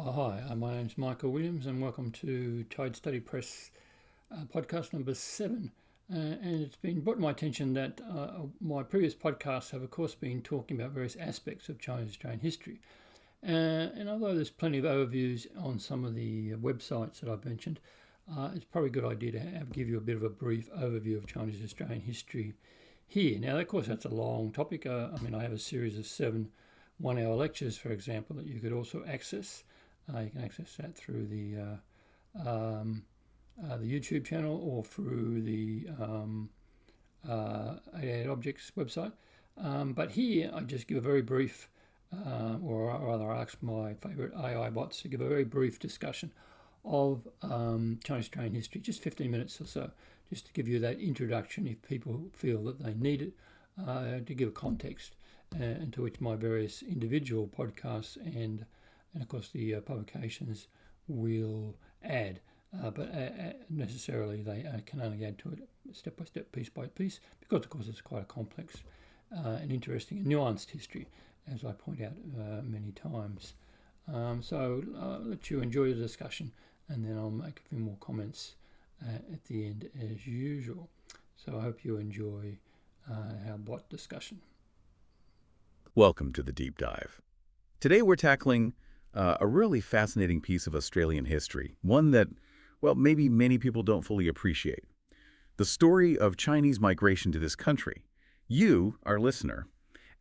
Hi, my name's Michael Williams and welcome to ChideStudyPress podcast number 7. And it's been brought to my attention that my previous podcasts have of course been talking about various aspects of Chinese-Australian history. And although there's plenty of overviews on some of the websites that I've mentioned, it's probably a good idea to give you a bit of a brief overview of Chinese-Australian history here. Now, of course, that's a long topic. I have a series of 7 one-hour lectures, for example, that you could also access. You can access that through the YouTube channel or through the 88 Objects website. But here I just give a very brief, or rather I ask my favourite AI bots to give a very brief discussion of Chinese-Australian history, just 15 minutes or so, just to give you that introduction if people feel that they need it, to give a context, and to which my various individual podcasts and of course the publications will add. But necessarily they can only add to it step by step, piece by piece, because of course it's quite a complex and interesting and nuanced history, as I point out many times. So I'll let you enjoy the discussion, and then I'll make a few more comments at the end as usual. So I hope you enjoy our bot discussion. Welcome to the Deep Dive. Today we're tackling a really fascinating piece of Australian history, one that, well, maybe many people don't fully appreciate. The story of Chinese migration to this country. You, our listener,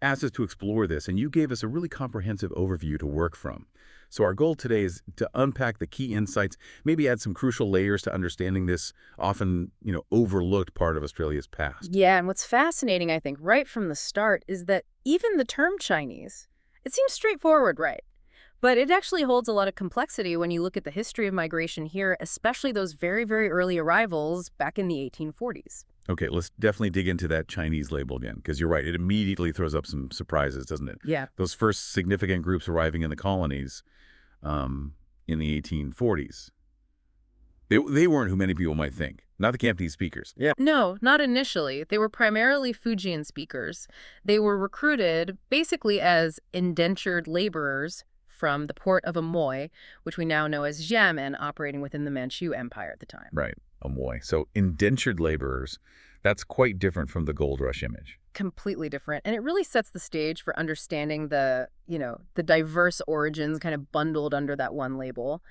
asked us to explore this, and you gave us a really comprehensive overview to work from. So our goal today is to unpack the key insights, maybe add some crucial layers to understanding this often, overlooked part of Australia's past. Yeah, and what's fascinating, I think, right from the start is that even the term Chinese, it seems straightforward, right? But it actually holds a lot of complexity when you look at the history of migration here, especially those very, very early arrivals back in the 1840s. Okay, let's definitely dig into that Chinese label again, because you're right, it immediately throws up some surprises, doesn't it? Yeah. Those first significant groups arriving in the colonies in the 1840s, they weren't who many people might think, not the Cantonese speakers. Yeah. No, not initially. They were primarily Fujian speakers. They were recruited basically as indentured laborers from the port of Amoy, which we now know as Xiamen, operating within the Manchu Empire at the time. Right, Amoy. So indentured laborers, that's quite different from the gold rush image. Completely different. And it really sets the stage for understanding the diverse origins kind of bundled under that one label.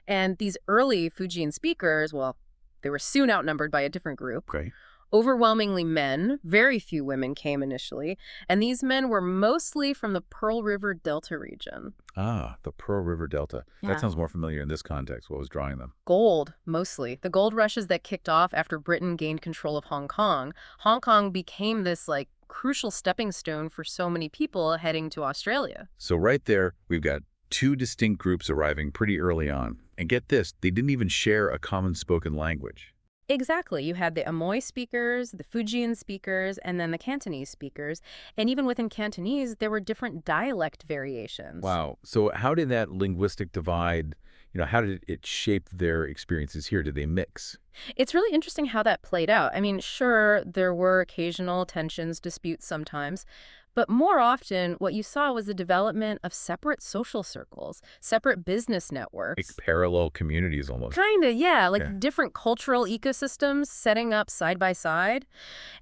And these early Fujian speakers, well, they were soon outnumbered by a different group. Okay. Overwhelmingly men, very few women came initially, and these men were mostly from the Pearl River Delta region. Ah, the Pearl River Delta. Yeah. That sounds more familiar in this context. What was drawing them? Gold, mostly. The gold rushes that kicked off after Britain gained control of Hong Kong. Hong Kong became this, crucial stepping stone for so many people heading to Australia. So right there, we've got 2 distinct groups arriving pretty early on. And get this, they didn't even share a common spoken language. Exactly. You had the Amoy speakers, the Fujian speakers, and then the Cantonese speakers. And even within Cantonese, there were different dialect variations. Wow. So how did that linguistic divide, how did it shape their experiences here? Did they mix? It's really interesting how that played out. I mean, sure, there were occasional tensions, disputes sometimes, but more often what you saw was the development of separate social circles, separate business networks. Like parallel communities almost. Kinda, yeah, different cultural ecosystems setting up side by side.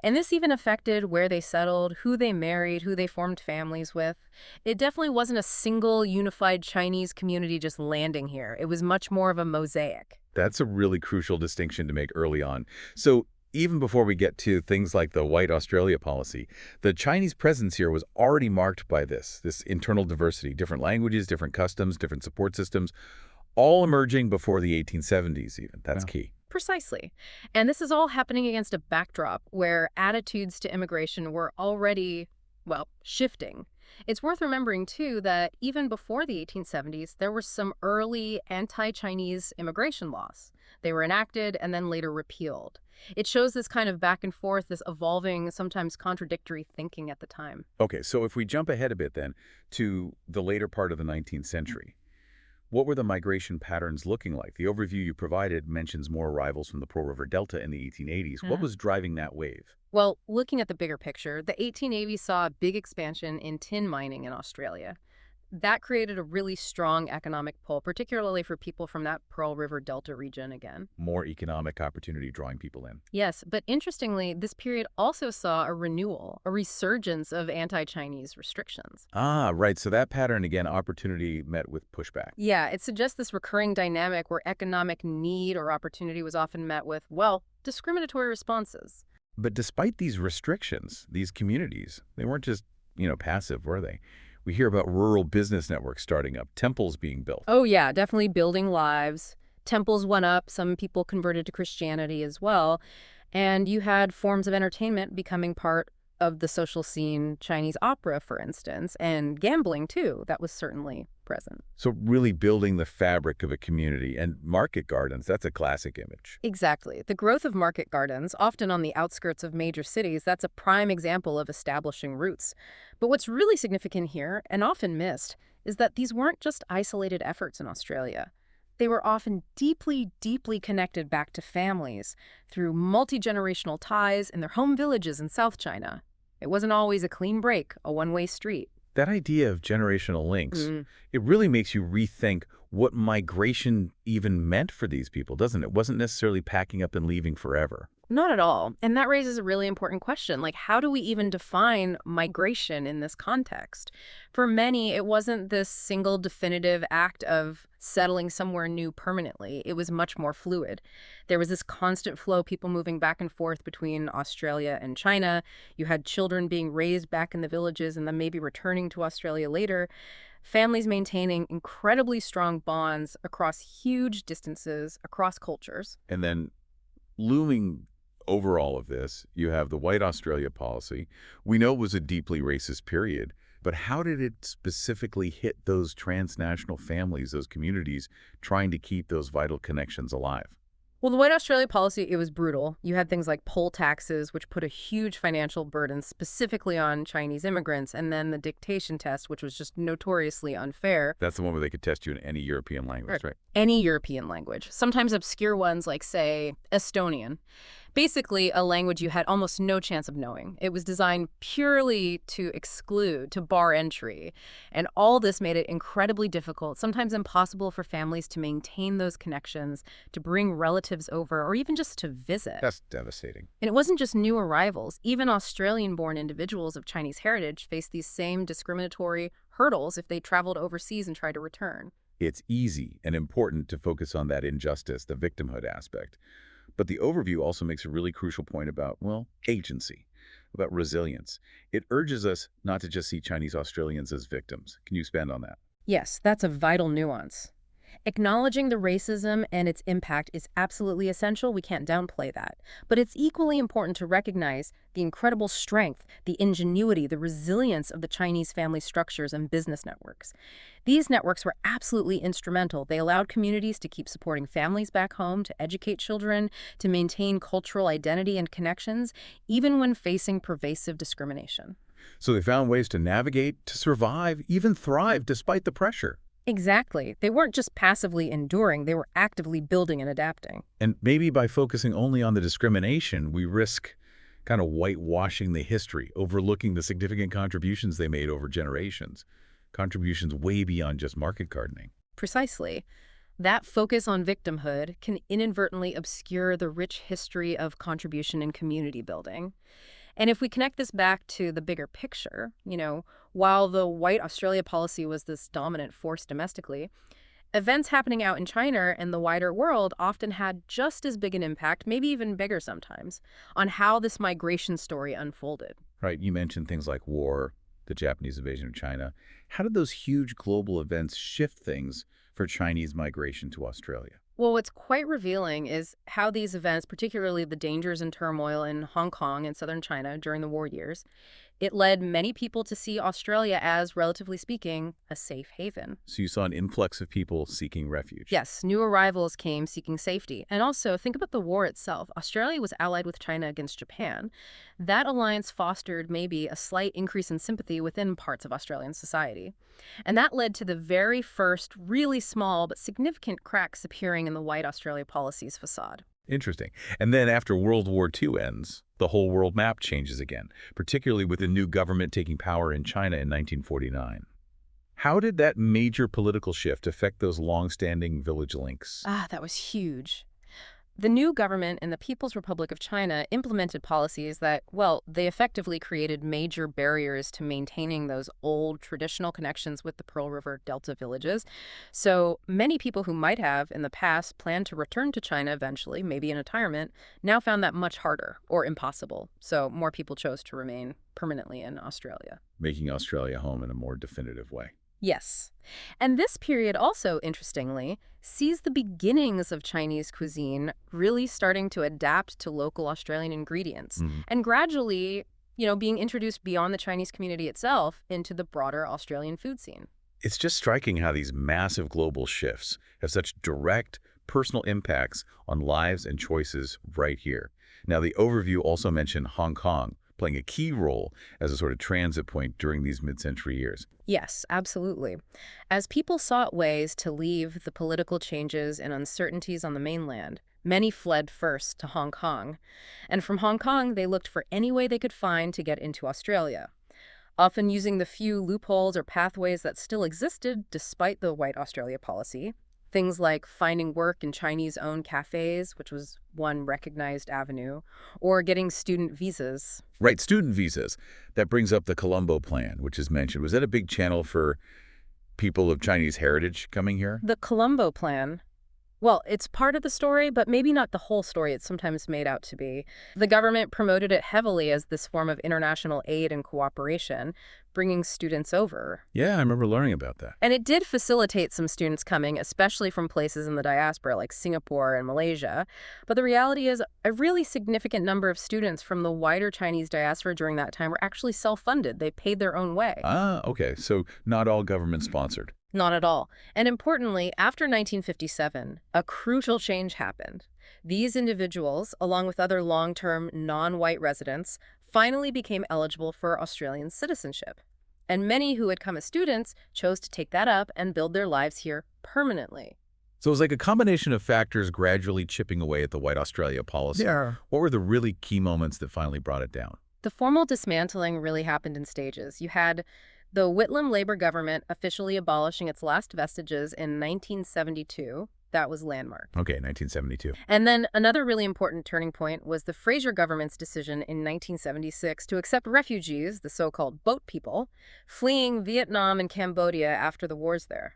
And this even affected where they settled, who they married, who they formed families with. It definitely wasn't a single unified Chinese community just landing here. It was much more of a mosaic. That's a really crucial distinction to make early on. So even before we get to things like the White Australia policy, the Chinese presence here was already marked by this internal diversity, different languages, different customs, different support systems, all emerging before the 1870s even. That's key. Precisely. And this is all happening against a backdrop where attitudes to immigration were already, shifting. It's worth remembering, too, that even before the 1870s, there were some early anti-Chinese immigration laws. They were enacted and then later repealed. It shows this kind of back and forth, this evolving, sometimes contradictory thinking at the time. Okay, so if we jump ahead a bit then to the later part of the 19th century, what were the migration patterns looking like? The overview you provided mentions more arrivals from the Pearl River Delta in the 1880s. What was driving that wave? Well, looking at the bigger picture, the 1880s saw a big expansion in tin mining in Australia. That created a really strong economic pull, particularly for people from that Pearl River Delta region again. More economic opportunity drawing people in. Yes, but interestingly, this period also saw a renewal, a resurgence of anti-Chinese restrictions. Ah, right. So that pattern, again, opportunity met with pushback. Yeah, it suggests this recurring dynamic where economic need or opportunity was often met with, well, discriminatory responses. But despite these restrictions, these communities, they weren't just, passive, were they? We hear about rural business networks starting up, temples being built. Oh, yeah, definitely building lives. Temples went up, some people converted to Christianity as well, and you had forms of entertainment becoming part of the social scene, Chinese opera, for instance, and gambling, too. That was certainly present. So really building the fabric of a community. And market gardens, that's a classic image. Exactly. The growth of market gardens, often on the outskirts of major cities, that's a prime example of establishing roots. But what's really significant here, and often missed, is that these weren't just isolated efforts in Australia. They were often deeply, deeply connected back to families through multi-generational ties in their home villages in South China. It wasn't always a clean break, a one-way street. That idea of generational links, it really makes you rethink what migration even meant for these people, doesn't it? It wasn't necessarily packing up and leaving forever. Not at all. And that raises a really important question. Like, how do we even define migration in this context? For many, it wasn't this single definitive act of settling somewhere new permanently. It was much more fluid. There was this constant flow, people moving back and forth between Australia and China. You had children being raised back in the villages and then maybe returning to Australia later. Families maintaining incredibly strong bonds across huge distances, across cultures. And then looming over all of this, you have the White Australia policy. We know it was a deeply racist period, but how did it specifically hit those transnational families, those communities, trying to keep those vital connections alive? Well, the White Australia policy, it was brutal. You had things like poll taxes, which put a huge financial burden specifically on Chinese immigrants, and then the dictation test, which was just notoriously unfair. That's the one where they could test you in any European language, right? Any European language, sometimes obscure ones like, say, Estonian. Basically, a language you had almost no chance of knowing. It was designed purely to exclude, to bar entry. And all this made it incredibly difficult, sometimes impossible for families to maintain those connections, to bring relatives over, or even just to visit. That's devastating. And it wasn't just new arrivals. Even Australian-born individuals of Chinese heritage faced these same discriminatory hurdles if they traveled overseas and tried to return. It's easy and important to focus on that injustice, the victimhood aspect. But the overview also makes a really crucial point about, well, agency, about resilience. It urges us not to just see Chinese Australians as victims. Can you expand on that? Yes, that's a vital nuance. Acknowledging the racism and its impact is absolutely essential. We can't downplay that. But it's equally important to recognize the incredible strength, the ingenuity, the resilience of the Chinese family structures and business networks. These networks were absolutely instrumental. They allowed communities to keep supporting families back home, to educate children, to maintain cultural identity and connections, even when facing pervasive discrimination. So they found ways to navigate, to survive, even thrive despite the pressure. Exactly. They weren't just passively enduring, they were actively building and adapting. And maybe by focusing only on the discrimination, we risk kind of whitewashing the history, overlooking the significant contributions they made over generations, contributions way beyond just market gardening. Precisely. That focus on victimhood can inadvertently obscure the rich history of contribution and community building. And if we connect this back to the bigger picture, while the White Australia policy was this dominant force domestically, events happening out in China and the wider world often had just as big an impact, maybe even bigger sometimes, on how this migration story unfolded. Right, you mentioned things like war, the Japanese invasion of China. How did those huge global events shift things for Chinese migration to Australia? Well, what's quite revealing is how these events, particularly the dangers and turmoil in Hong Kong and southern China during the war years, it led many people to see Australia as, relatively speaking, a safe haven. So you saw an influx of people seeking refuge. Yes, new arrivals came seeking safety. And also, think about the war itself. Australia was allied with China against Japan. That alliance fostered maybe a slight increase in sympathy within parts of Australian society. And that led to the very first really small but significant cracks appearing in the White Australia policy's facade. Interesting. And then after World War II ends, the whole world map changes again, particularly with the new government taking power in China in 1949. How did that major political shift affect those long-standing village links? That was huge. The new government in the People's Republic of China implemented policies that, well, they effectively created major barriers to maintaining those old traditional connections with the Pearl River Delta villages. So many people who might have, in the past, planned to return to China eventually, maybe in retirement, now found that much harder or impossible. So more people chose to remain permanently in Australia. Making Australia home in a more definitive way. Yes. And this period also, interestingly, sees the beginnings of Chinese cuisine really starting to adapt to local Australian ingredients and gradually, being introduced beyond the Chinese community itself into the broader Australian food scene. It's just striking how these massive global shifts have such direct, personal impacts on lives and choices right here. Now, the overview also mentioned Hong Kong playing a key role as a sort of transit point during these mid-century years. Yes, absolutely. As people sought ways to leave the political changes and uncertainties on the mainland, many fled first to Hong Kong. And from Hong Kong, they looked for any way they could find to get into Australia, often using the few loopholes or pathways that still existed despite the White Australia policy. Things like finding work in Chinese-owned cafes, which was one recognized avenue, or getting student visas. Right, student visas. That brings up the Colombo Plan, which is mentioned. Was that a big channel for people of Chinese heritage coming here? The Colombo Plan, well, it's part of the story, but maybe not the whole story it's sometimes made out to be. The government promoted it heavily as this form of international aid and cooperation, bringing students over. Yeah, I remember learning about that. And it did facilitate some students coming, especially from places in the diaspora like Singapore and Malaysia. But the reality is a really significant number of students from the wider Chinese diaspora during that time were actually self-funded. They paid their own way. Ah, okay. So not all government-sponsored. Not at all. And importantly, after 1957, a crucial change happened. These individuals, along with other long-term non-white residents, finally became eligible for Australian citizenship. And many who had come as students chose to take that up and build their lives here permanently. So it was like a combination of factors gradually chipping away at the White Australia policy. Yeah. What were the really key moments that finally brought it down? The formal dismantling really happened in stages. You had the Whitlam Labor government officially abolishing its last vestiges in 1972. That was landmark. Okay, 1972. And then another really important turning point was the Fraser government's decision in 1976 to accept refugees, the so-called boat people, fleeing Vietnam and Cambodia after the wars there.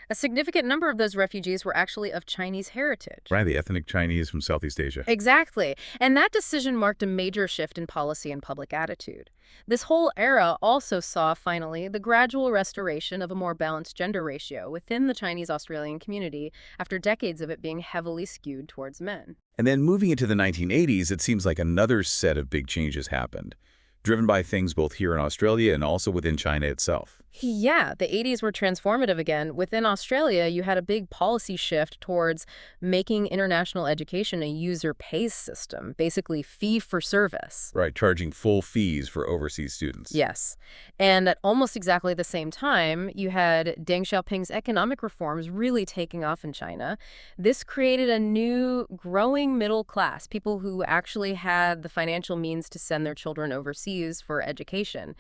A significant number of those refugees were actually of Chinese heritage. Right, the ethnic Chinese from Southeast Asia. Exactly. And that decision marked a major shift in policy and public attitude. This whole era also saw, finally, the gradual restoration of a more balanced gender ratio within the Chinese-Australian community after decades of it being heavily skewed towards men. And then moving into the 1980s, it seems like another set of big changes happened, driven by things both here in Australia and also within China itself. Yeah, the 80s were transformative again. Within Australia, you had a big policy shift towards making international education a user-pays system, basically fee for service. Right, charging full fees for overseas students. Yes. And at almost exactly the same time, you had Deng Xiaoping's economic reforms really taking off in China. This created a new, growing middle class, people who actually had the financial means to send their children overseas for education.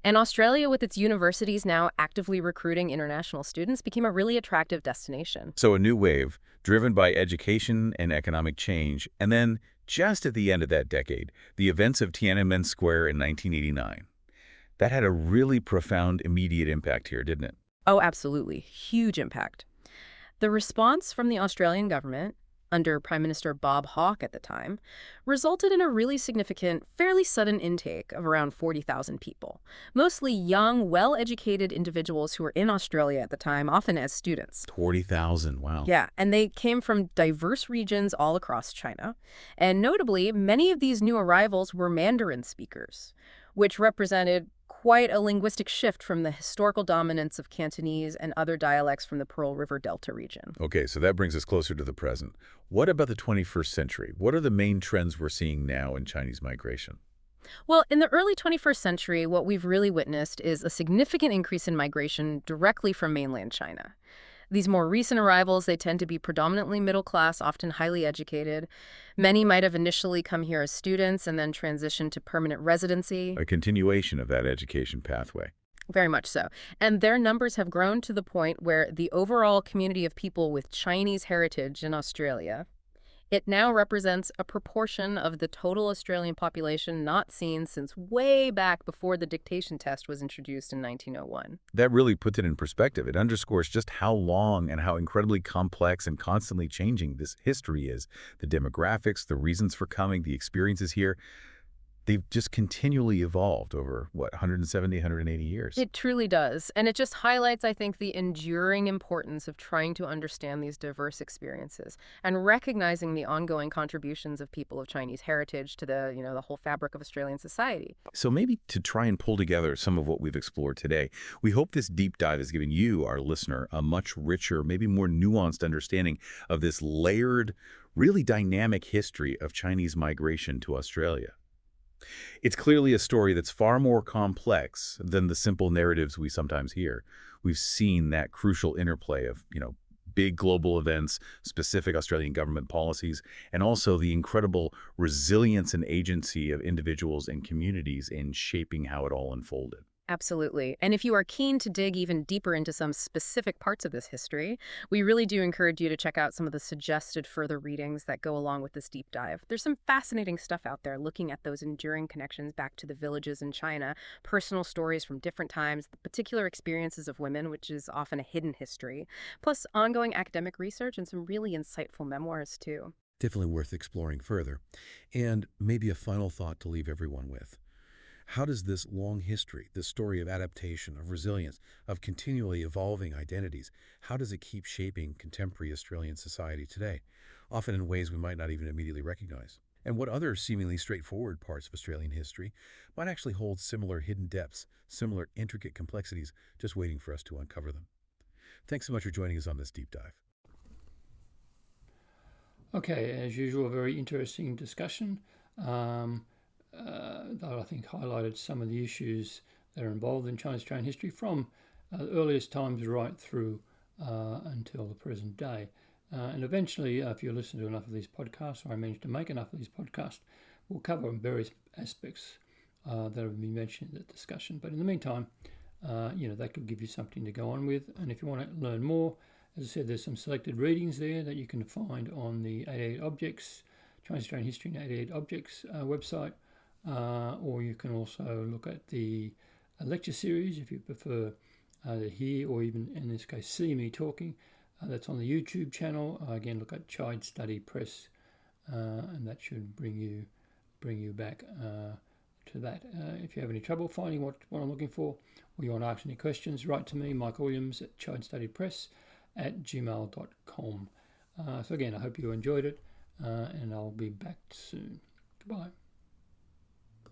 And Australia, with its universities now actively recruiting international students, became a really attractive destination. So a new wave, driven by education and economic change, and then, just at the end of that decade, the events of Tiananmen Square in 1989. That had a really profound immediate impact here, didn't it? Oh, absolutely. Huge impact. The response from the Australian government, under Prime Minister Bob Hawke at the time, resulted in a really significant, fairly sudden intake of around 40,000 people, mostly young, well-educated individuals who were in Australia at the time, often as students. 40,000, wow. Yeah, and they came from diverse regions all across China. And notably, many of these new arrivals were Mandarin speakers, which represented quite a linguistic shift from the historical dominance of Cantonese and other dialects from the Pearl River Delta region. Okay, so that brings us closer to the present. What about the 21st century? What are the main trends we're seeing now in Chinese migration? Well, in the early 21st century, what we've really witnessed is a significant increase in migration directly from mainland China. These more recent arrivals, they tend to be predominantly middle class, often highly educated. Many might have initially come here as students and then transitioned to permanent residency. A continuation of that education pathway. Very much so. And their numbers have grown to the point where the overall community of people with Chinese heritage in Australia, it now represents a proportion of the total Australian population not seen since way back before the dictation test was introduced in 1901. That really puts it in perspective. It underscores just how long and how incredibly complex and constantly changing this history is. The demographics, the reasons for coming, the experiences here, they've just continually evolved over, what, 170, 180 years? It truly does. And it just highlights, I think, the enduring importance of trying to understand these diverse experiences and recognizing the ongoing contributions of people of Chinese heritage to the whole fabric of Australian society. So maybe to try and pull together some of what we've explored today, we hope this deep dive has given you, our listener, a much richer, maybe more nuanced understanding of this layered, really dynamic history of Chinese migration to Australia. It's clearly a story that's far more complex than the simple narratives we sometimes hear. We've seen that crucial interplay of, big global events, specific Australian government policies, and also the incredible resilience and agency of individuals and communities in shaping how it all unfolded. Absolutely. And if you are keen to dig even deeper into some specific parts of this history, we really do encourage you to check out some of the suggested further readings that go along with this deep dive. There's some fascinating stuff out there looking at those enduring connections back to the villages in China, personal stories from different times, the particular experiences of women, which is often a hidden history, plus ongoing academic research and some really insightful memoirs too. Definitely worth exploring further. And maybe a final thought to leave everyone with. How does this long history, this story of adaptation, of resilience, of continually evolving identities, how does it keep shaping contemporary Australian society today, often in ways we might not even immediately recognize? And what other seemingly straightforward parts of Australian history might actually hold similar hidden depths, similar intricate complexities, just waiting for us to uncover them? Thanks so much for joining us on this deep dive. Okay, as usual, a very interesting discussion. That I think highlighted some of the issues that are involved in Chinese-Australian history from the earliest times right through until the present day. And eventually, if you listen to enough of these podcasts, or I manage to make enough of these podcasts, we'll cover various aspects that have been mentioned in that discussion. But in the meantime, that could give you something to go on with. And if you want to learn more, as I said, there's some selected readings there that you can find on the 88 Objects, Chinese-Australian History and 88 Objects website. Or you can also look at the lecture series if you prefer to hear or even in this case see me talking. That's on the YouTube channel. Again, look at ChideStudyPress, and that should bring you back to that. If you have any trouble finding what I'm looking for, or you want to ask any questions, write to me, Mike Williams at ChideStudyPress@gmail.com. So again, I hope you enjoyed it, and I'll be back soon. Goodbye.